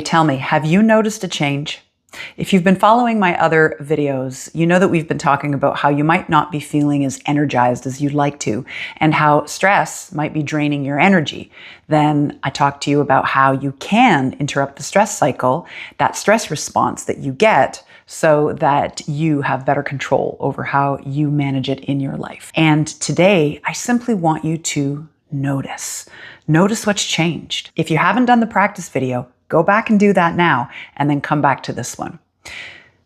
Tell me, have you noticed a change? If you've been following my other videos, you know that we've been talking about how you might not be feeling as energized as you'd like to, and how stress might be draining your energy. Then I talked to you about how you can interrupt the stress cycle, that stress response that you get, so that you have better control over how you manage it in your life. And today, I simply want you to notice. Notice what's changed. If you haven't done the practice video, go back and do that now, and then come back to this one.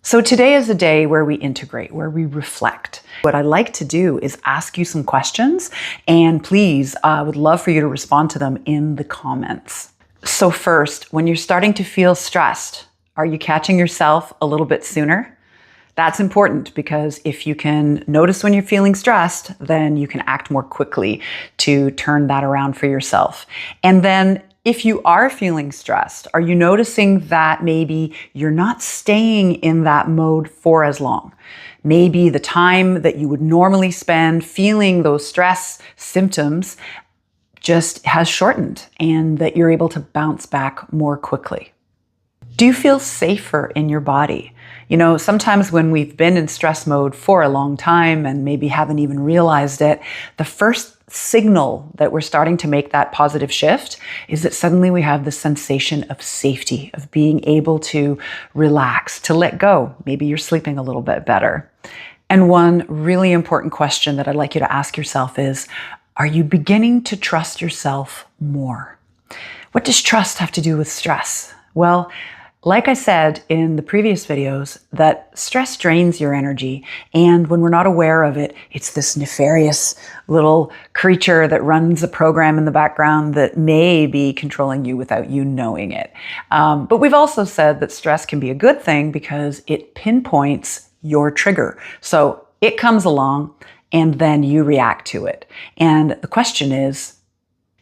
So today is a day where we integrate, where we reflect. What I like to do is ask you some questions, and please, I would love for you to respond to them in the comments. So first, when you're starting to feel stressed, are you catching yourself a little bit sooner? That's important because if you can notice when you're feeling stressed, then you can act more quickly to turn that around for yourself. And then if you are feeling stressed, are you noticing that maybe you're not staying in that mode for as long? Maybe the time that you would normally spend feeling those stress symptoms just has shortened and that you're able to bounce back more quickly. Do you feel safer in your body? You know, sometimes when we've been in stress mode for a long time and maybe haven't even realized it, the first signal that we're starting to make that positive shift is that suddenly we have the sensation of safety, of being able to relax, to let go. Maybe you're sleeping a little bit better. And one really important question that I'd like you to ask yourself is, are you beginning to trust yourself more? What does trust have to do with stress? Well, like I said in the previous videos, that stress drains your energy, and when we're not aware of it, it's this nefarious little creature that runs a program in the background that may be controlling you without you knowing it. But we've also said that stress can be a good thing because it pinpoints your trigger. So it comes along and then you react to it. And the question is,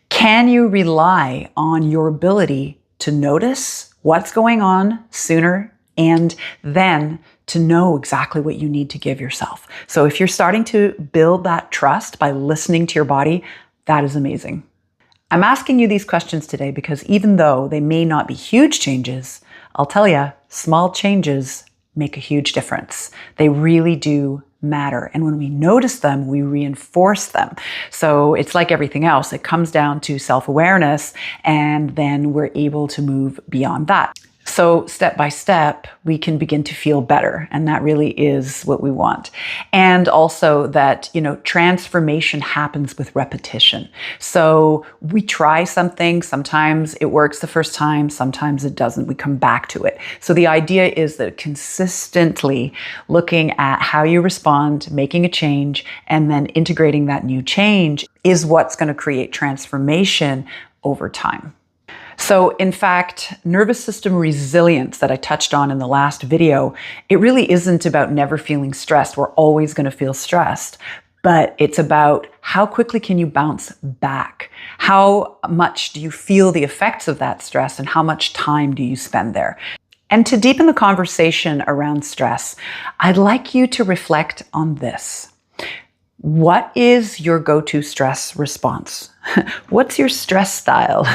can you rely on your ability to notice what's going on sooner and then to know exactly what you need to give yourself? So if you're starting to build that trust by listening to your body, that is amazing. I'm asking you these questions today because even though they may not be huge changes, I'll tell you, small changes make a huge difference. They really do matter. And when we notice them, we reinforce them. So it's like everything else. It comes down to self-awareness, and then we're able to move beyond that. So step by step, we can begin to feel better. And that really is what we want. And also that, transformation happens with repetition. So we try something. Sometimes it works the first time. Sometimes it doesn't. We come back to it. So the idea is that consistently looking at how you respond, making a change, and then integrating that new change is what's going to create transformation over time. So in fact, nervous system resilience that I touched on in the last video, it really isn't about never feeling stressed. We're always going to feel stressed, but it's about how quickly can you bounce back? How much do you feel the effects of that stress and how much time do you spend there? And to deepen the conversation around stress, I'd like you to reflect on this. What is your go-to stress response? What's your stress style?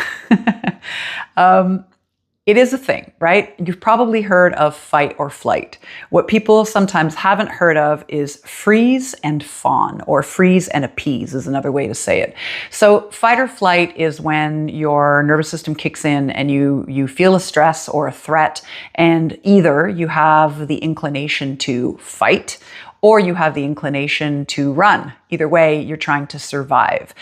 It is a thing, right? You've probably heard of fight or flight. What people sometimes haven't heard of is freeze and fawn, or freeze and appease is another way to say it. So fight or flight is when your nervous system kicks in and you feel a stress or a threat, and either you have the inclination to fight or you have the inclination to run. Either way, you're trying to survive.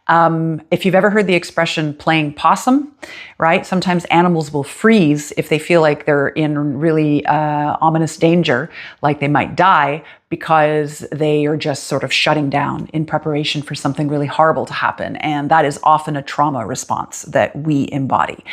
If you've ever heard the expression playing possum, right? Sometimes animals will freeze if they feel like they're in really ominous danger, like they might die, because they are just sort of shutting down in preparation for something really horrible to happen. And that is often a trauma response that we embody.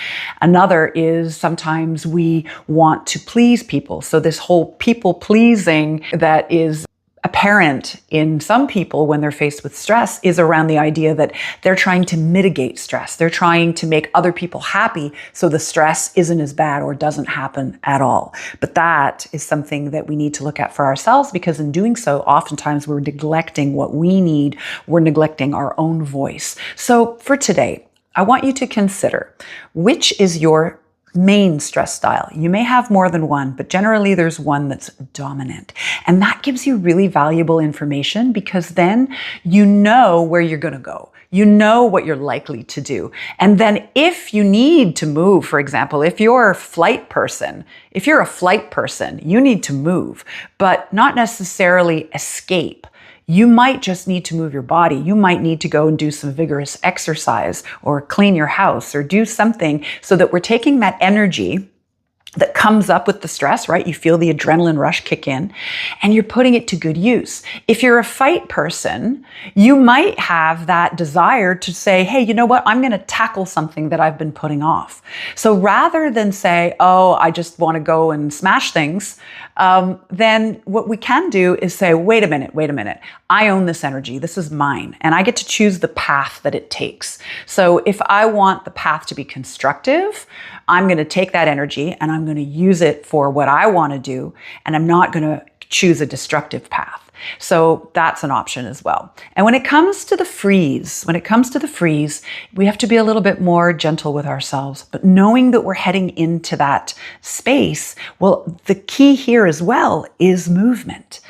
Another is sometimes we want to please people. So this whole people pleasing that is apparent in some people when they're faced with stress is around the idea that they're trying to mitigate stress. They're trying to make other people happy so the stress isn't as bad or doesn't happen at all. But that is something that we need to look at for ourselves, because in doing so, oftentimes we're neglecting what we need. We're neglecting our own voice. So for today, I want you to consider, which is your main stress style. You may have more than one, but generally there's one that's dominant. And that gives you really valuable information because then you know where you're going to go. You know what you're likely to do. And then if you need to move, for example, if you're a flight person, you need to move, but not necessarily escape. You might just need to move your body. You might need to go and do some vigorous exercise or clean your house or do something so that we're taking that energy that comes up with the stress, right? You feel the adrenaline rush kick in and you're putting it to good use. If you're a fight person, you might have that desire to say, hey, you know what? I'm going to tackle something that I've been putting off. So rather than say, oh, I just want to go and smash things, then what we can do is say, wait a minute. I own this energy. This is mine. And I get to choose the path that it takes. So if I want the path to be constructive, I'm going to take that energy and I'm going to use it for what I want to do. And I'm not going to choose a destructive path. So that's an option as well. And when it comes to the freeze, we have to be a little bit more gentle with ourselves, but knowing that we're heading into that space, well, the key here as well is movement.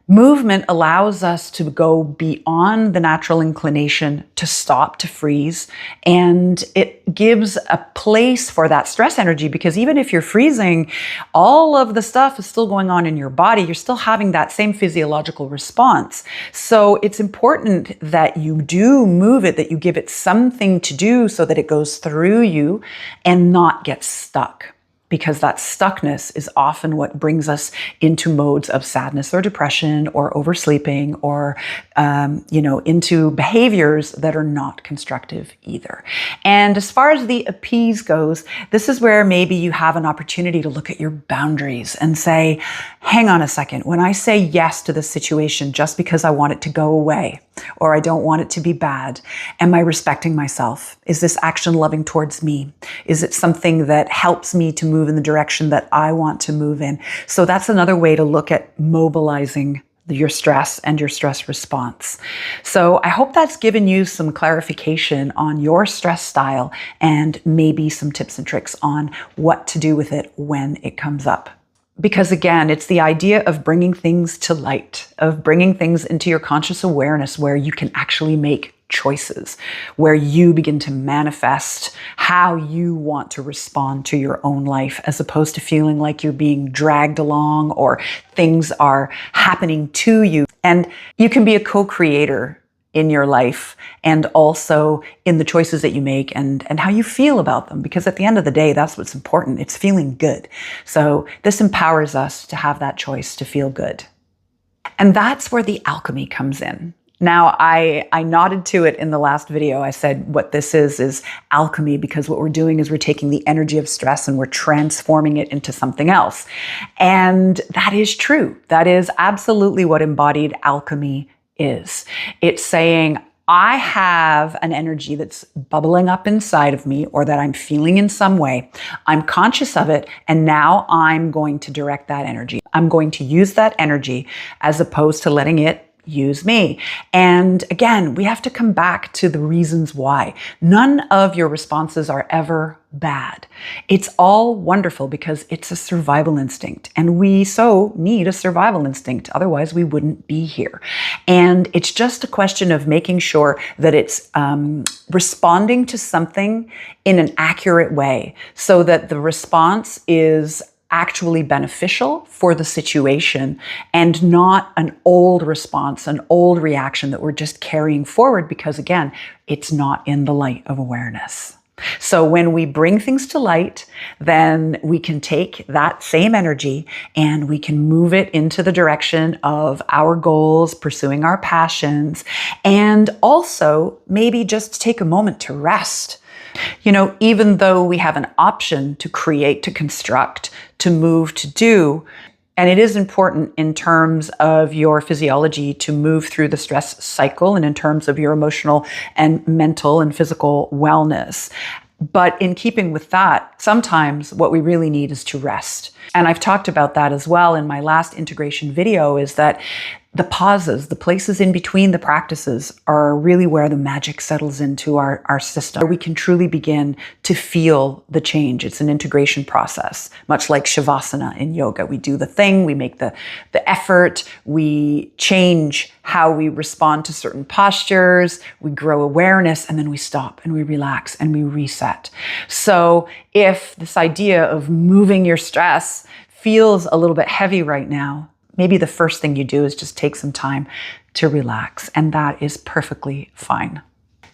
Movement allows us to go beyond the natural inclination to stop, to freeze, and it gives a place for that stress energy because even if you're freezing, all of the stuff is still going on in your body. You're still having that same physiological response. So it's important that you do move it, that you give it something to do so that it goes through you and not get stuck. Because that stuckness is often what brings us into modes of sadness or depression or oversleeping or, into behaviors that are not constructive either. And as far as the appease goes, this is where maybe you have an opportunity to look at your boundaries and say, hang on a second, when I say yes to this situation just because I want it to go away, or I don't want it to be bad, am I respecting myself? Is this action loving towards me? Is it something that helps me to move in the direction that I want to move in? So that's another way to look at mobilizing your stress and your stress response. So I hope that's given you some clarification on your stress style and maybe some tips and tricks on what to do with it when it comes up. Because again, it's the idea of bringing things to light, of bringing things into your conscious awareness where you can actually make choices, where you begin to manifest how you want to respond to your own life, as opposed to feeling like you're being dragged along or things are happening to you. And you can be a co-creator in your life and also in the choices that you make and how you feel about them. Because at the end of the day, that's what's important. It's feeling good. So this empowers us to have that choice to feel good. And that's where the alchemy comes in. Now, I nodded to it in the last video. I said what this is alchemy, because what we're doing is we're taking the energy of stress and we're transforming it into something else. And that is true. That is absolutely what embodied alchemy is. It's saying, I have an energy that's bubbling up inside of me or that I'm feeling in some way. I'm conscious of it, and now I'm going to direct that energy. I'm going to use that energy as opposed to letting it use me. And again, we have to come back to the reasons why. None of your responses are ever bad. It's all wonderful because it's a survival instinct, and we so need a survival instinct. Otherwise, we wouldn't be here. And it's just a question of making sure that it's responding to something in an accurate way so that the response is actually beneficial for the situation and not an old response, an old reaction that we're just carrying forward because, again, it's not in the light of awareness. So when we bring things to light, then we can take that same energy and we can move it into the direction of our goals, pursuing our passions, and also maybe just take a moment to rest. You know, even though we have an option to create, to construct, to move, to do, and it is important in terms of your physiology to move through the stress cycle and in terms of your emotional and mental and physical wellness. But in keeping with that, sometimes what we really need is to rest. And I've talked about that as well in my last integration video, is that the pauses, the places in between the practices are really where the magic settles into our system, where we can truly begin to feel the change. It's an integration process, much like Shavasana in yoga. We do the thing, we make the effort, we change how we respond to certain postures, we grow awareness, and then we stop and we relax and we reset. So if this idea of moving your stress feels a little bit heavy right now, maybe the first thing you do is just take some time to relax, and that is perfectly fine.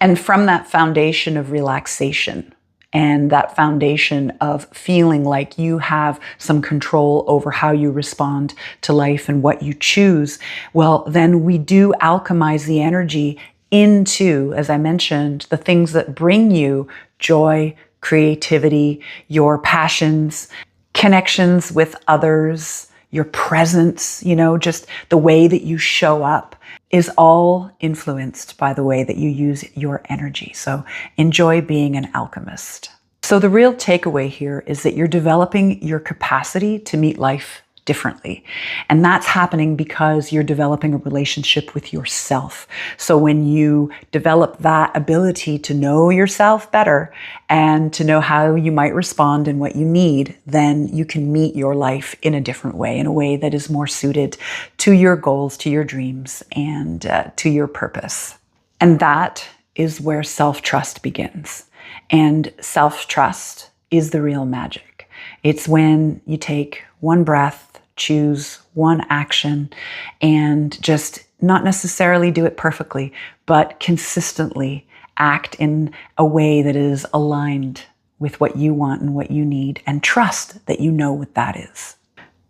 And from that foundation of relaxation and that foundation of feeling like you have some control over how you respond to life and what you choose, well, then we do alchemize the energy into, as I mentioned, the things that bring you joy, creativity, your passions, connections with others, your presence, just the way that you show up is all influenced by the way that you use your energy. So enjoy being an alchemist. So the real takeaway here is that you're developing your capacity to meet life differently. And that's happening because you're developing a relationship with yourself. So when you develop that ability to know yourself better and to know how you might respond and what you need, then you can meet your life in a different way, in a way that is more suited to your goals, to your dreams, and to your purpose. And that is where self-trust begins. And self-trust is the real magic. It's when you take one breath, choose one action, and just not necessarily do it perfectly, but consistently act in a way that is aligned with what you want and what you need, and trust that you know what that is.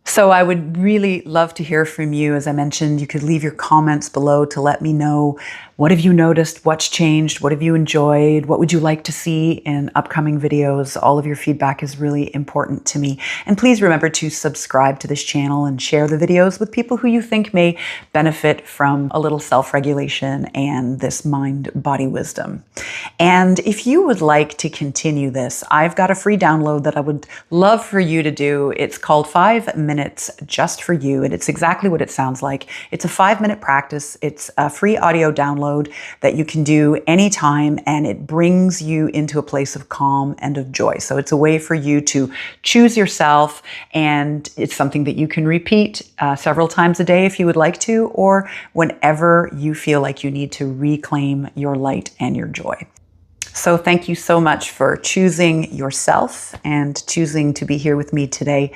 So I would really love to hear from you. As I mentioned, you could leave your comments below to let me know, what have you noticed? What's changed? What have you enjoyed? What would you like to see in upcoming videos? All of your feedback is really important to me. And please remember to subscribe to this channel and share the videos with people who you think may benefit from a little self-regulation and this mind-body wisdom. And if you would like to continue this, I've got a free download that I would love for you to do. It's called 5 Minutes Just for You, and it's exactly what it sounds like. It's a 5-minute practice. It's a free audio download that you can do anytime, and it brings you into a place of calm and of joy. So it's a way for you to choose yourself, and it's something that you can repeat several times a day if you would like to, or whenever you feel like you need to reclaim your light and your joy. So thank you so much for choosing yourself and choosing to be here with me today.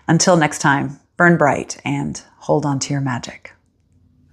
Until next time, burn bright and hold on to your magic.